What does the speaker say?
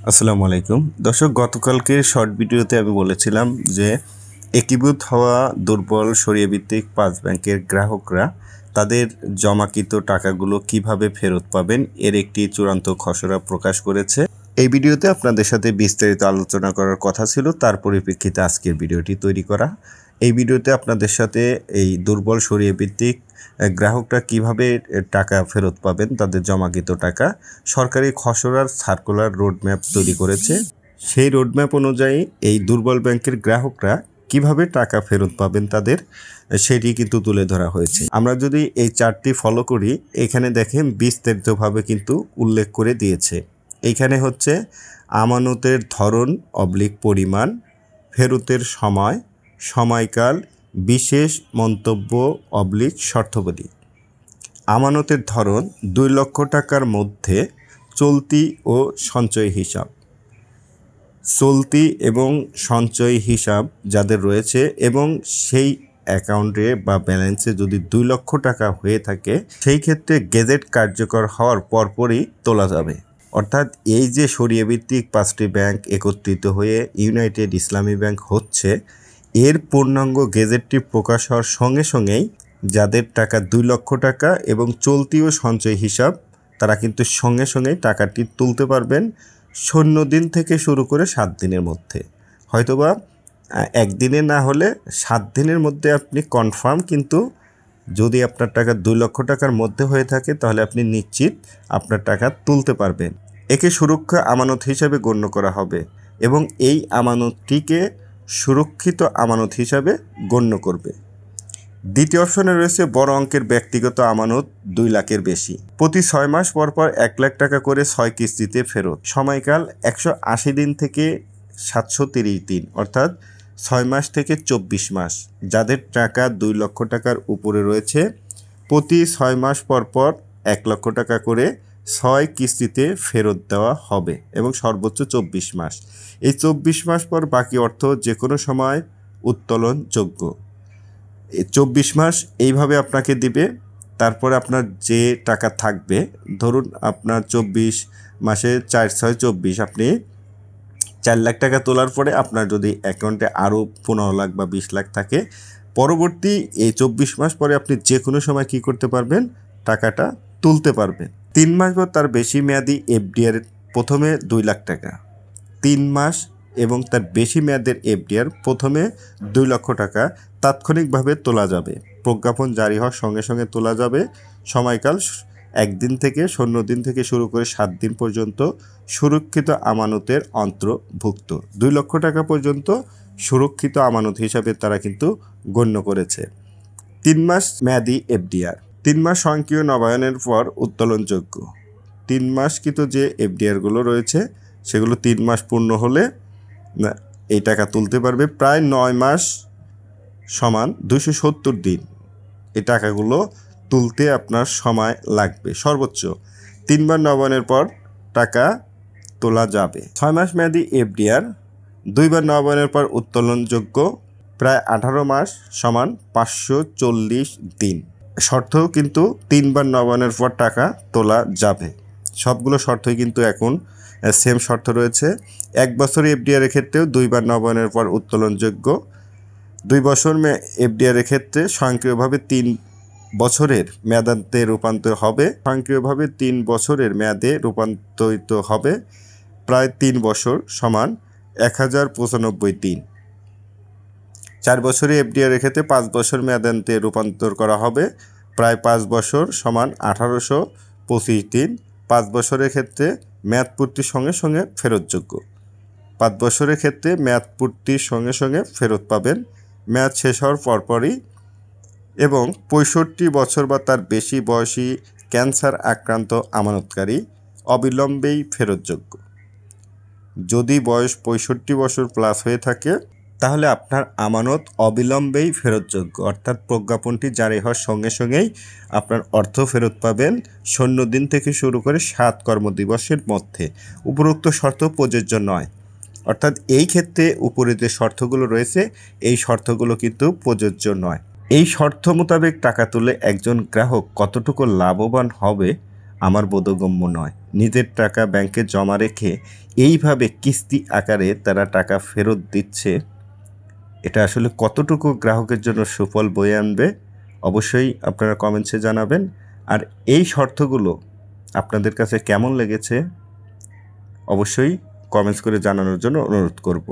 আসসালামু আলাইকুম দর্শক, গতকালকে শর্ট ভিডিওতে আমি বলেছিলাম যে একীভূত হওয়া দুর্বল সরিয়ে ভিত্তিক 5 ব্যাংকের গ্রাহকরা তাদের জমাকৃত টাকাগুলো কিভাবে ফেরত পাবেন এর একটি চূড়ান্ত খসড়া প্রকাশ করেছে। এই ভিডিওতে আপনাদের সাথে বিস্তারিত আলোচনা করার কথা ছিল, তার পরিপ্রেক্ষিতে আজকের ভিডিওটি তৈরি করা। এই ভিডিওতে আপনাদের সাথে এই দুর্বল সরিয়ে ভিত্তিক গ্রাহকরা কিভাবে টাকা ফেরত পাবেন, তাদের জমাকৃত টাকা, সরকারি খসড়ার সার্কুলার রোডম্যাপ তৈরি করেছে। সেই রোডম্যাপ অনুযায়ী এই দুর্বল ব্যাংকের গ্রাহকরা কিভাবে টাকা ফেরত পাবেন তাদের, সেটি কিন্তু তুলে ধরা হয়েছে। আমরা যদি এই চার্টটি ফলো করি, এখানে দেখেন বিস্তারিতভাবে কিন্তু উল্লেখ করে দিয়েছে। এইখানে হচ্ছে আমানতের ধরন পরিমাণ, ফেরতের সময়, সময়কাল, বিশেষ মন্তব্য শর্তাবলী। আমানতের ধরন 2 লক্ষ টাকার মধ্যে চলতি ও সঞ্চয় হিসাব। চলতি এবং সঞ্চয় হিসাব যাদের রয়েছে এবং সেই অ্যাকাউন্টে বা ব্যালেন্সে যদি 2 লক্ষ টাকা হয়ে থাকে, সেই ক্ষেত্রে গেজেট কার্যকর হওয়ার পরপরই তোলা যাবে। অর্থাৎ এই যে সরিয়ে ভিত্তিক 5টি ব্যাংক একত্রিত হয়ে ইউনাইটেড ইসলামী ব্যাংক হচ্ছে, এর পূর্ণাঙ্গ গেজেটটি প্রকাশ হওয়ার সঙ্গে সঙ্গেই যাদের টাকা 2 লক্ষ টাকা এবং চলতি ও সঞ্চয় হিসাব, তারা কিন্তু সঙ্গে সঙ্গেই টাকাটি তুলতে পারবেন 0 দিন থেকে শুরু করে 7 দিনের মধ্যে। হয়তোবা একদিনে না হলে 7 দিনের মধ্যে আপনি কনফার্ম, কিন্তু যদি আপনার টাকা 2 লক্ষ টাকার মধ্যে হয়ে থাকে তাহলে আপনি নিশ্চিত আপনার টাকা তুলতে পারবেন। একে সুরক্ষা আমানত হিসাবে গণ্য করা হবে এবং এই আমানতটিকে সুরক্ষিত আমানত হিসাবে গণ্য করবে। দ্বিতীয় অপশনে রয়েছে বড় অঙ্কের ব্যক্তিগত আমানত 2 লাখের বেশি, প্রতি 6 মাস পর পর 1 লাখ টাকা করে 6 কিস্তিতে ফেরত। সময়কাল 180 দিন থেকে 730 দিন, অর্থাৎ 6 মাস থেকে 24 মাস। যাদের টাকা 2 লক্ষ টাকার উপরে রয়েছে, প্রতি 6 মাস পর পর 1 লক্ষ টাকা করে 6 কিস্তিতে ফেরত দেওয়া হবে এবং সর্বোচ্চ 24 মাস। এই 24 মাস পর বাকি অর্থ যে কোনো সময় উত্তোলনযোগ্য। 24 মাস এইভাবে আপনাকে দিবে। তারপরে আপনার যে টাকা থাকবে, ধরুন আপনার 24 মাসে 4 6 24, আপনি 4 লাখ টাকা তোলার পরে আপনার যদি অ্যাকাউন্টে আরও 15 লাখ বা 20 লাখ থাকে, পরবর্তী এই 24 মাস পরে আপনি যে কোনো সময় কী করতে পারবেন, টাকাটা তুলতে পারবেন। 3 মাস বা তার বেশি মেয়াদি এফডিআর প্রথমে 2 লাখ টাকা, 3 মাস এবং তার বেশি মেয়াদের এফডিআর প্রথমে 2 লক্ষ টাকা তাৎক্ষণিকভাবে তোলা যাবে। প্রজ্ঞাপন জারি হওয়ার সঙ্গে সঙ্গে তোলা যাবে। সময়কাল 1 দিন থেকে 0 দিন থেকে শুরু করে 7 দিন পর্যন্ত সুরক্ষিত আমানতের অন্তর্ভুক্ত। 2 লক্ষ টাকা পর্যন্ত সুরক্ষিত আমানত হিসাবে তারা কিন্তু গণ্য করেছে। 3 মাস মেয়াদি এফডিআর, 3 মাস স্বয়ংক্রিয় নবায়নের পর উত্তোলনযোগ্য। 3 মাসকৃত যে এফডিআরগুলো রয়েছে সেগুলো 3 মাস পূর্ণ হলে এই টাকা তুলতে পারবে। প্রায় 9 মাস সমান 270 দিন এই টাকাগুলো তুলতে আপনার সময় লাগবে। সর্বোচ্চ 3 বার নবায়নের পর টাকা তোলা যাবে। 6 মাস মেয়াদি এফডিআর 2 বার নবায়নের পর উত্তোলনযোগ্য, প্রায় 18 মাস সমান 540 দিন। শর্ত কিন্তু 3 বার নবায়নের পর টাকা তোলা যাবে। সবগুলো শর্তই কিন্তু এখন সেম শর্ত রয়েছে। 1 বছর এফডিআর ক্ষেত্রেও 2 বার নবায়নের পর উত্তোলনযোগ্য। 2 বছর এফডিআর ক্ষেত্রে স্বয়ংক্রিয়ভাবে 3 বছরের মেয়াদে রূপান্তর হবে। স্বয়ংক্রিয়ভাবে 3 বছরের মেয়াদে রূপান্তরিত হবে। প্রায় 3 বছর সমান 1095 দিন। 4 বছরে এফডিআর ক্ষেত্রে 5 বছর মেয়াদান্তে রূপান্তর করা হবে। প্রায় 5 বছর সমান 1825 দিন। 5 বছরের ক্ষেত্রে মেয়াদ পূর্তির সঙ্গে সঙ্গে ফেরতযোগ্য। 5 বছরের ক্ষেত্রে মেয়াদ পূর্তির সঙ্গে সঙ্গে ফেরত পাবেন, মেয়াদ শেষ হওয়ার পরপরই। এবং 65 বছর বা তার বেশি বয়সী ক্যান্সার আক্রান্ত আমানতকারী অবিলম্বেই ফেরতযোগ্য। যদি বয়স 65 বছর প্লাস হয়ে থাকে তাহলে আপনার আমানত অবিলম্বেই ফেরতযোগ্য, অর্থাৎ প্রজ্ঞাপনটি জারি হওয়ার সঙ্গে সঙ্গেই আপনার অর্থ ফেরত পাবেন 0 দিন থেকে শুরু করে 7 কর্মদিবসের মধ্যে। উপরোক্ত শর্ত প্রযোজ্য নয়, অর্থাৎ এই ক্ষেত্রে উপরে যে শর্তগুলো রয়েছে এই শর্তগুলো কিন্তু প্রযোজ্য নয়। এই শর্ত মোতাবেক টাকা তুলে একজন গ্রাহক কতটুকু লাভবান হবে আমার বোধগম্য নয়। নিজের টাকা ব্যাংকে জমা রেখে এইভাবে কিস্তি আকারে তারা টাকা ফেরত দিচ্ছে, এটা আসলে কতটুকু গ্রাহকের জন্য সুফল বয়ে আনবে অবশ্যই আপনারা কমেন্টসে জানাবেন। আর এই শর্তগুলো আপনাদের কাছে কেমন লেগেছে অবশ্যই কমেন্টস করে জানানোর জন্য অনুরোধ করব।